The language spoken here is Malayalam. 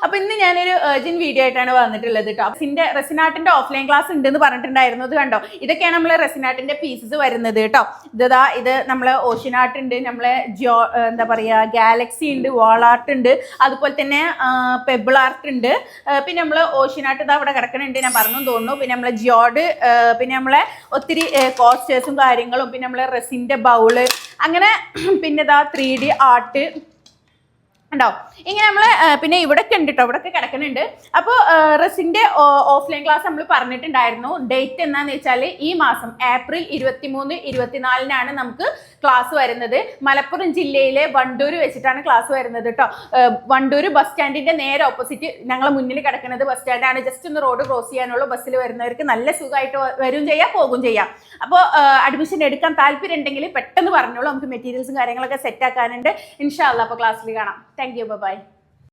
അപ്പോൾ ഇന്ന് ഞാനൊരു അർജന്റ് വീഡിയോ ആയിട്ടാണ് വന്നിട്ടുള്ളത് കേട്ടോ. റെസിനാർട്ടിന്റെ ഓഫ്ലൈൻ ക്ലാസ് ഉണ്ടെന്ന് പറഞ്ഞിട്ടുണ്ടായിരുന്നത് കണ്ടോ. ഇതൊക്കെയാണ് നമ്മൾ റെസിനാർട്ടിന്റെ പീസസ് വരുന്നത് കേട്ടോ. ഇത് നമ്മളെ ഓഷ്യൻ ആർട്ട് ഉണ്ട്, നമ്മളെ എന്താ പറയുക ഗാലക്സി ഉണ്ട്, വാൾ ആർട്ട് ഉണ്ട്, അതുപോലെ തന്നെ പെബിൾ ആർട്ട് ഉണ്ട്. പിന്നെ നമ്മൾ ഓഷ്യൻ ആർട്ട് ഇതാ അവിടെ കിടക്കണുണ്ട്, ഞാൻ പറഞ്ഞു തോന്നുന്നു. പിന്നെ നമ്മളെ ജിയോഡ്, പിന്നെ നമ്മളെ ഒത്തിരി കോസ്റ്റേഴ്സും കാര്യങ്ങളും, പിന്നെ നമ്മളെ റെസിന്റെ ബൗള്, അങ്ങനെ പിന്നെ ഇതാ 3D ആർട്ട് ഉണ്ടോ. ഇങ്ങനെ നമ്മൾ പിന്നെ ഇവിടെയൊക്കെ ഉണ്ട് കേട്ടോ, ഇവിടെയൊക്കെ കിടക്കുന്നുണ്ട്. അപ്പോൾ റെസിൻ്റെ ഓഫ്ലൈൻ ക്ലാസ് നമ്മൾ പറഞ്ഞിട്ടുണ്ടായിരുന്നു. ഡേറ്റ് എന്നാന്ന് വെച്ചാൽ ഈ മാസം ഏപ്രിൽ 23, 24 നമുക്ക് ക്ലാസ് വരുന്നത്. മലപ്പുറം ജില്ലയിലെ വണ്ടൂർ വെച്ചിട്ടാണ് ക്ലാസ് വരുന്നത് കേട്ടോ. വണ്ടൂർ ബസ് സ്റ്റാൻഡിന്റെ നേരെ ഓപ്പോസിറ്റ് ഞങ്ങൾ മുന്നിൽ കിടക്കുന്നത് ബസ് സ്റ്റാൻഡാണ്. ജസ്റ്റ് ഒന്ന് റോഡ് ക്രോസ് ചെയ്യാനുള്ള ബസ്സിൽ വരുന്നവർക്ക് നല്ല സുഖമായിട്ട് വരും ചെയ്യാം, പോകും ചെയ്യാം. അപ്പോൾ അഡ്മിഷൻ എടുക്കാൻ താല്പര്യം ഉണ്ടെങ്കിൽ പെട്ടെന്ന് പറഞ്ഞോളൂ, നമുക്ക് മെറ്റീരിയൽസും കാര്യങ്ങളൊക്കെ സെറ്റ് ആക്കാനുണ്ട്. ഇൻഷാ അല്ലാഹ് അപ്പോൾ ക്ലാസ്സിൽ കാണാം. Thank you. Bye-bye.